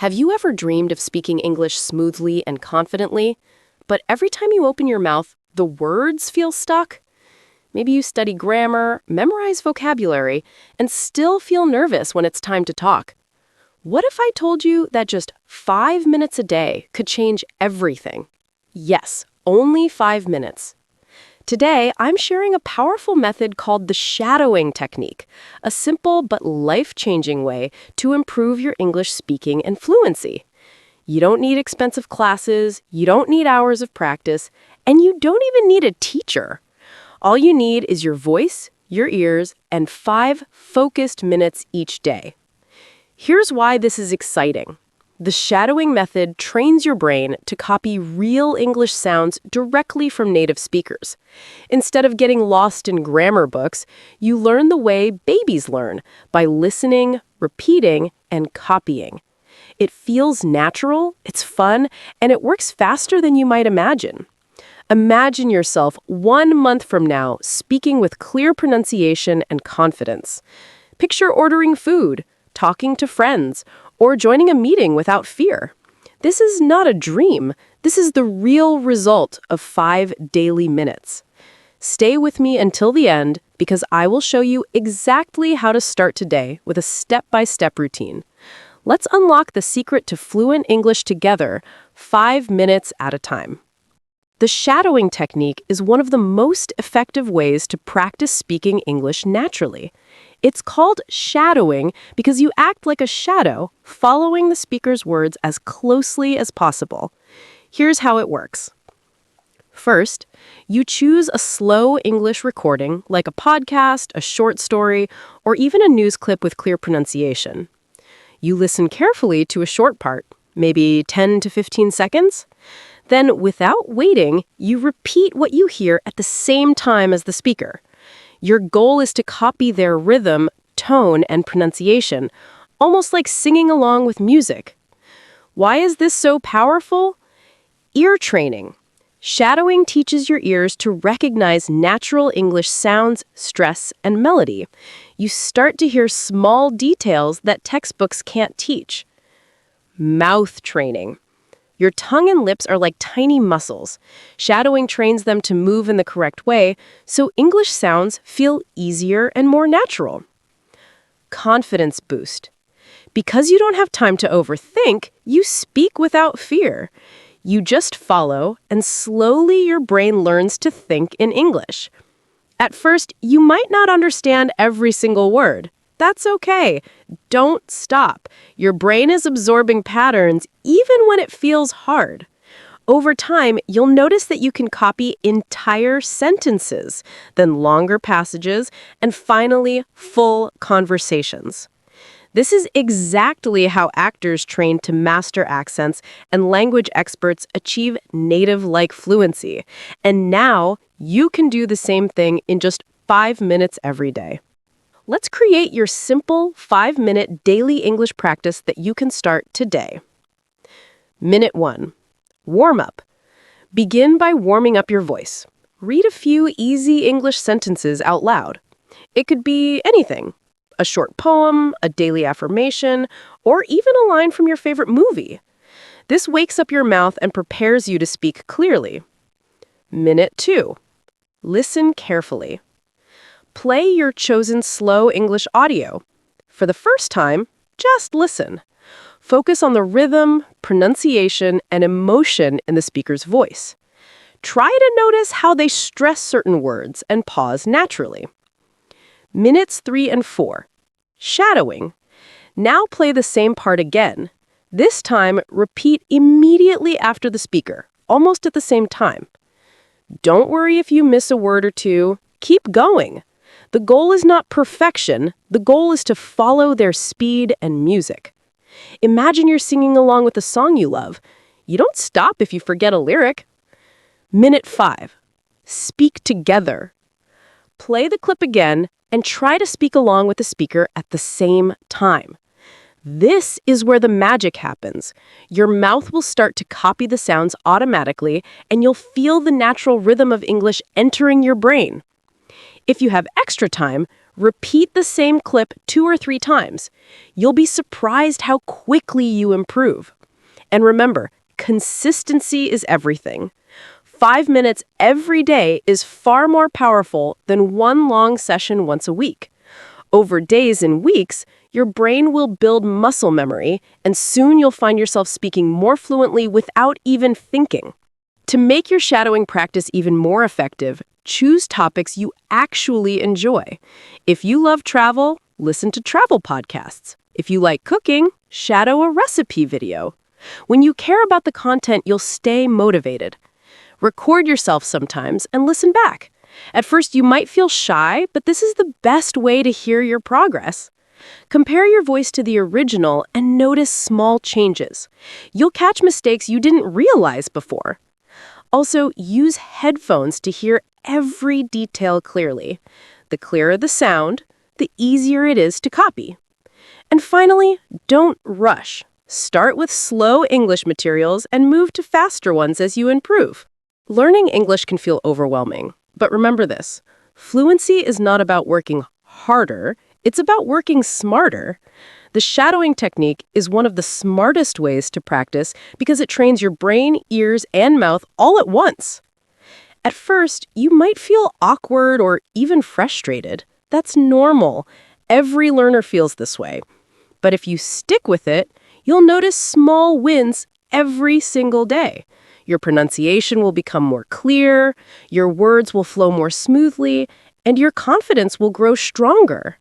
Have you ever dreamed of speaking English smoothly and confidently, but every time you open your mouth, the words feel stuck? Maybe you study grammar, memorize vocabulary, and still feel nervous when it's time to talk. What if I told you that just 5 minutes a day could change everything? Yes, only 5 minutes. Today, I'm sharing a powerful method called the shadowing technique, a simple but life-changing way to improve your English speaking and fluency. You don't need expensive classes, you don't need hours of practice, and you don't even need a teacher. All you need is your voice, your ears, and 5 focused minutes each day. Here's why this is exciting. The shadowing method trains your brain to copy real English sounds directly from native speakers. Instead of getting lost in grammar books, you learn the way babies learn, by listening, repeating, and copying. It feels natural, it's fun, and it works faster than you might imagine. Imagine yourself 1 month from now speaking with clear pronunciation and confidence. Picture ordering food, talking to friends, or joining a meeting without fear. This is not a dream. This is the real result of 5 daily minutes. Stay with me until the end because I will show you exactly how to start today with a step-by-step routine. Let's unlock the secret to fluent English together, 5 minutes at a time. The shadowing technique is one of the most effective ways to practice speaking English naturally. It's called shadowing because you act like a shadow, following the speaker's words as closely as possible. Here's how it works. First, you choose a slow English recording, like a podcast, a short story, or even a news clip with clear pronunciation. You listen carefully to a short part, maybe 10 to 15 seconds. Then, without waiting, you repeat what you hear at the same time as the speaker. Your goal is to copy their rhythm, tone, and pronunciation, almost like singing along with music. Why is this so powerful? Ear training. Shadowing teaches your ears to recognize natural English sounds, stress, and melody. You start to hear small details that textbooks can't teach. Mouth training. Your tongue and lips are like tiny muscles. Shadowing trains them to move in the correct way, so English sounds feel easier and more natural. Confidence boost. Because you don't have time to overthink, you speak without fear. You just follow, and slowly your brain learns to think in English. At first, you might not understand every single word. That's okay. Don't stop. Your brain is absorbing patterns even when it feels hard. Over time, you'll notice that you can copy entire sentences, then longer passages, and finally, full conversations. This is exactly how actors train to master accents and language experts achieve native-like fluency. And now, you can do the same thing in just 5 minutes every day. Let's create your simple 5-minute daily English practice that you can start today. Minute 1. Warm up. Begin by warming up your voice. Read a few easy English sentences out loud. It could be anything. A short poem, a daily affirmation, or even a line from your favorite movie. This wakes up your mouth and prepares you to speak clearly. Minute 2. Listen carefully. Play your chosen slow English audio. For the first time, just listen. Focus on the rhythm, pronunciation, and emotion in the speaker's voice. Try to notice how they stress certain words and pause naturally. Minutes 3 and 4. Shadowing. Now play the same part again. This time, repeat immediately after the speaker, almost at the same time. Don't worry if you miss a word or two. Keep going. The goal is not perfection. The goal is to follow their speed and music. Imagine you're singing along with a song you love. You don't stop if you forget a lyric. Minute 5. Speak together. Play the clip again and try to speak along with the speaker at the same time. This is where the magic happens. Your mouth will start to copy the sounds automatically, and you'll feel the natural rhythm of English entering your brain. If you have extra time, Repeat the same clip 2 or 3 times. You'll be surprised how quickly you improve. And remember, consistency is everything. 5 minutes every day is far more powerful than one long session once a week. Over days and weeks, your brain will build muscle memory, and soon you'll find yourself speaking more fluently without even thinking. To make your shadowing practice even more effective, choose topics you actually enjoy. If you love travel, listen to travel podcasts. If you like cooking, shadow a recipe video. When you care about the content, you'll stay motivated. Record yourself sometimes and listen back. At first, you might feel shy, but this is the best way to hear your progress. Compare your voice to the original and notice small changes. You'll catch mistakes you didn't realize before. Also, use headphones to hear every detail clearly. The clearer the sound, the easier it is to copy. And finally, don't rush. Start with slow English materials and move to faster ones as you improve. Learning English can feel overwhelming, but remember this. Fluency is not about working harder, it's about working smarter. The shadowing technique is one of the smartest ways to practice because it trains your brain, ears, and mouth all at once. At first, you might feel awkward or even frustrated. That's normal. Every learner feels this way. But if you stick with it, you'll notice small wins every single day. Your pronunciation will become more clear, your words will flow more smoothly, and your confidence will grow stronger.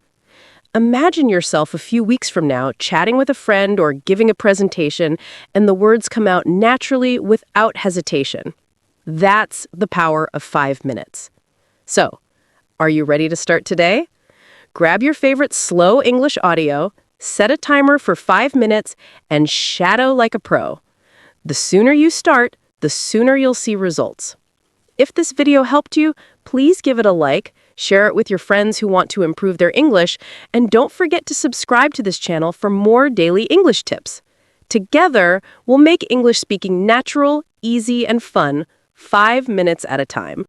Imagine yourself a few weeks from now chatting with a friend or giving a presentation, and the words come out naturally without hesitation. That's the power of 5 minutes. So, are you ready to start today? Grab your favorite slow English audio, set a timer for 5 minutes, and shadow like a pro. The sooner you start, the sooner you'll see results. If this video helped you, please give it a like, share it with your friends who want to improve their English, and don't forget to subscribe to this channel for more daily English tips. Together, we'll make English speaking natural, easy, and fun, 5 minutes at a time.